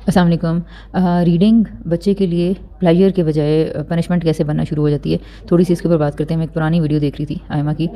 अस्सलाम वालेकुम। रीडिंग बच्चे के लिए प्लेजर के बजाय पनिशमेंट कैसे बनना शुरू हो जाती है, थोड़ी सी इसके ऊपर बात करते हैं। मैं एक पुरानी वीडियो देख रही थी आयमा की,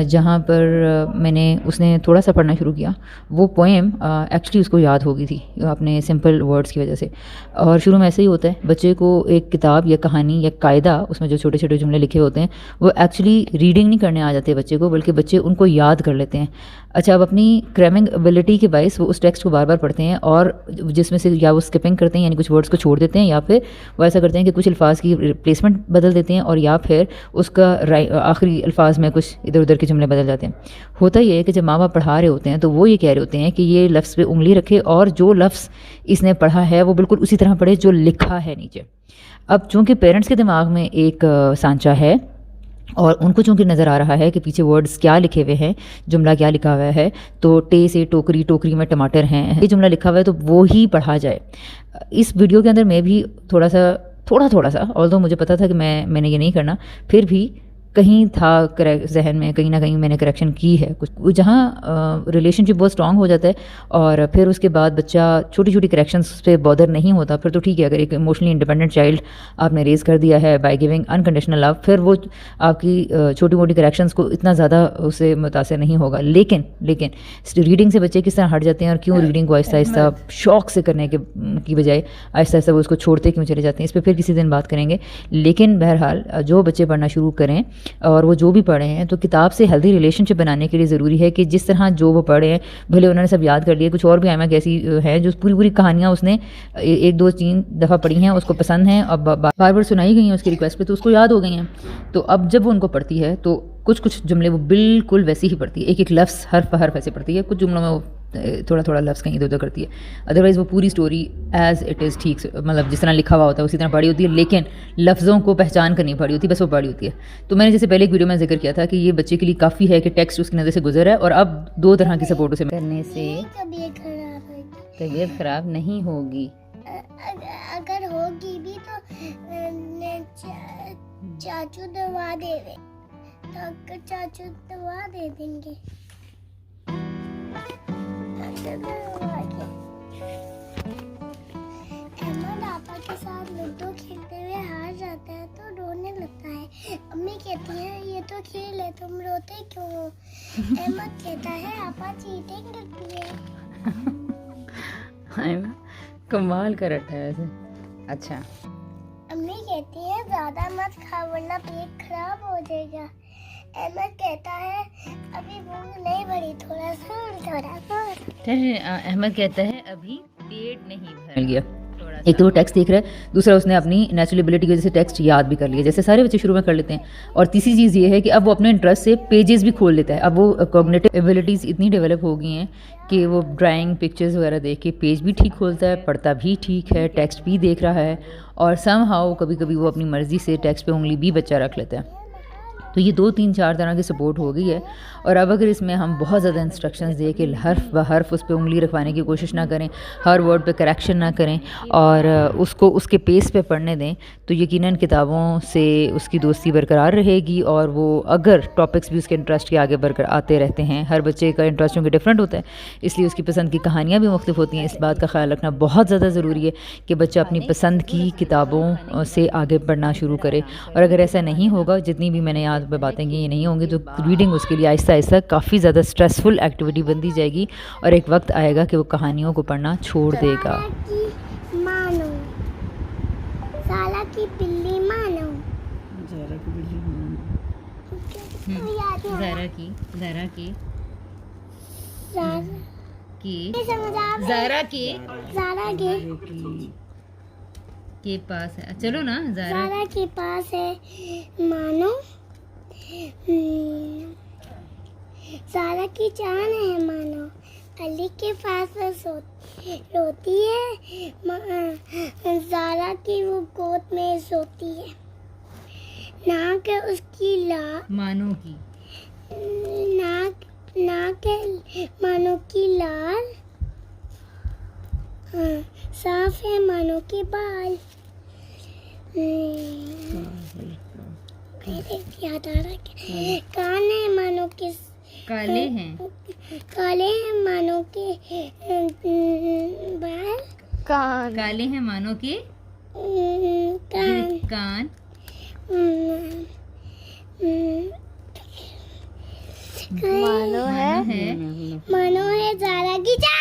जहाँ पर उसने थोड़ा सा पढ़ना शुरू किया। वो पोएम एक्चुअली उसको याद हो गई थी अपने सिंपल वर्ड्स की वजह से। और शुरू में ऐसे ही होता है, बच्चे को एक किताब या कहानी या कायदा, उसमें जो छोटे छोटे जुमले लिखे होते हैं, वो एक्चुअली रीडिंग नहीं करने आ जाते बच्चे को, बल्कि बच्चे उनको याद कर लेते हैं। अच्छा, अब अपनी क्रैमिंग एबिलिटी के बायस वो उस टेक्स्ट को बार बार पढ़ते हैं, और जिसमें से या वो स्किपिंग करते हैं, यानी कुछ वर्ड्स को छोड़ देते हैं, या फिर वो ऐसा करते हैं कि कुछ अल्फाज की रिप्लेसमेंट बदल देते हैं, और या फिर उसका आखिरी अल्फाज में कुछ इधर उधर के जुमले बदल जाते हैं। होता ये है कि जब माँ बाप पढ़ा रहे होते हैं तो वो ये कह रहे होते हैं कि ये लफ्ज़ पे उंगली रखे और जो लफ्ज़ इसने पढ़ा है वो बिल्कुल उसी तरह पढ़े जो लिखा है नीचे। अब चूँकि पेरेंट्स के दिमाग में एक सांचा है, और उनको चूँकि नज़र आ रहा है कि पीछे वर्ड्स क्या लिखे हुए हैं, जुमला क्या लिखा हुआ है, तो टे से टोकरी, टोकरी में टमाटर हैं, ये जुमला लिखा हुआ है तो वो ही पढ़ा जाए। इस वीडियो के अंदर मैं भी थोड़ा सा ऑल्दो मुझे पता था कि मैंने ये नहीं करना, फिर भी कहीं था जहन में, कहीं ना कहीं मैंने करेक्शन की है कुछ, जहाँ रिलेशनशिप बहुत स्ट्रांग हो जाता है और फिर उसके बाद बच्चा छोटी छोटी करेक्शंस पे बॉदर नहीं होता, फिर तो ठीक है। अगर एक इमोशनली इंडिपेंडेंट चाइल्ड आपने रेज़ कर दिया है बाय गिविंग अनकंडीशनल लव, फिर वो आपकी छोटी मोटी करेक्शंस को इतना ज़्यादा उससे मुतासर नहीं होगा। लेकिन रीडिंग से बच्चे किस तरह हट जाते हैं, और क्यों रीडिंग को आहिस्ता आहिस्ता शौक से करने की बजाय आहिस्ता आहिस्ता वो उसको छोड़ते क्यों चले जाते हैं, इस पर फिर किसी दिन बात करेंगे। लेकिन बहरहाल जो बच्चे पढ़ना शुरू करें और वो जो भी पढ़े हैं, तो किताब से हेल्दी रिलेशनशिप बनाने के लिए ज़रूरी है कि जिस तरह जो वो पढ़े हैं, भले उन्होंने सब याद कर लिए, कुछ और भी आयमा कैसी है जो पूरी कहानियाँ उसने 1 2 3 दफ़ा पढ़ी हैं, उसको पसंद हैं, अब बार बार सुनाई गई हैं उसकी रिक्वेस्ट पे, तो उसको याद हो गई हैं। तो अब जब वो उनको पढ़ती है तो कुछ जुमले वो बिल्कुल वैसे ही पढ़ती है, एक लफ्ज़ हर्फ पर हर्फ ऐसे पढ़ती है। कुछ जुमलों में वो थोड़ा लफ्ज़ कहीं इधर उधर करती है, अदरवाइज़ वो पूरी स्टोरी एज़ इट इज़ ठीक से, मतलब जिस तरह लिखा हुआ होता है उसी तरह पढ़ी होती है, लेकिन लफ्ज़ों को पहचान कर नहीं पढ़ी होती, बस वो पढ़ी होती है। तो मैंने जैसे पहले एक वीडियो में जिक्र किया था कि ये बच्चे के लिए काफ़ी है कि टेक्स्ट उसकी नज़र से गुजर है, और अब 2 तरह की सपोर्ट उसे करने से तबीयत ख़राब नहीं होगी। अगर होगी भी तो चाचू दवा देवे, तो चाचू दवा दे देंगे। अहमद आपा के साथ लूडो खेलते हुए हार जाता है तो रोने लगता है। अम्मी कहती है ये तो खेल है, तुम रोते क्यों हो? अहमद कहता है आपा चीटिंग करती है। कमाल का रट्टा है ऐसे। अच्छा, अम्मी कहती है ज्यादा मत खा वरना पेट खराब हो जाएगा। अहमद कहता है अभी भूख नहीं भरी, थोड़ा सा। अहमद कहता है अभी पेट नहीं भर गया। एक तो वो टेक्स्ट देख रहा है, दूसरा उसने अपनी नेचुरल एबिलिटी की वजह से टेक्स्ट याद भी कर लिया, जैसे सारे बच्चे शुरू में कर लेते हैं। और तीसरी चीज़ ये है कि अब वो अपने इंटरेस्ट से पेजेस भी खोल लेता है। अब वो कॉग्निटिव एबिलिटीज़ इतनी डेवलप हो गई हैं कि वो ड्राइंग, पिक्चर्स वगैरह देख के पेज भी ठीक खोलता है, पढ़ता भी ठीक है, टेक्स्ट भी देख रहा है, और समहाउ कभी कभी वो अपनी मर्ज़ी से टेक्स्ट पे उंगली भी बच्चा रख लेता है। तो ये 2 3 4 तरह की सपोर्ट हो गई है। और अब अगर इसमें हम बहुत ज़्यादा इंस्ट्रक्शंस दे के हर्फ ब हर्फ उस पर उंगली रखवाने की कोशिश ना करें, हर वर्ड पे करेक्शन ना करें, और उसको उसके पेस पे पढ़ने दें, तो यकीनन किताबों से उसकी दोस्ती बरकरार रहेगी। और वो अगर टॉपिक्स भी उसके इंटरेस्ट के आगे बरकरार आते रहते हैं, हर बच्चे का इंटरेस्ट क्योंकि डिफरेंट होता है, इसलिए उसकी पसंद की कहानियाँ भी मुख्तलिफ होती हैं। इस बात का ख्याल रखना बहुत ज़्यादा ज़रूरी है कि बच्चा अपनी पसंद की किताबों से आगे पढ़ना शुरू करे। और अगर ऐसा नहीं होगा, जितनी भी मैंने यहाँ पे बातें की ये नहीं होंगी, तो रीडिंग उसके लिए आहिस्ता आहिस्ता काफ़ी ज़्यादा स्ट्रेसफुल एक्टिविटी बनती जाएगी, और एक वक्त आएगा कि वो कहानियों को पढ़ना छोड़ देगा। मानो साला की बिल्ली मानो, ज़रा की बिल्ली मानो, ज़रा की के पास है, चलो ना, ज़ारा के पास है मानो, ज़ारा की जान है मानो, अली के पास बस रोती है, ज़ारा की वो गोद में सोती है, नाक है उसकी मानो की नाक है मानो की लाल, साफ है मानो के बाल। याद आ रहा है, कान है मानो के काले हैं काले हैं मानो के बाल, काले हैं मानो के कान, कान, मानो है है जारा की जान।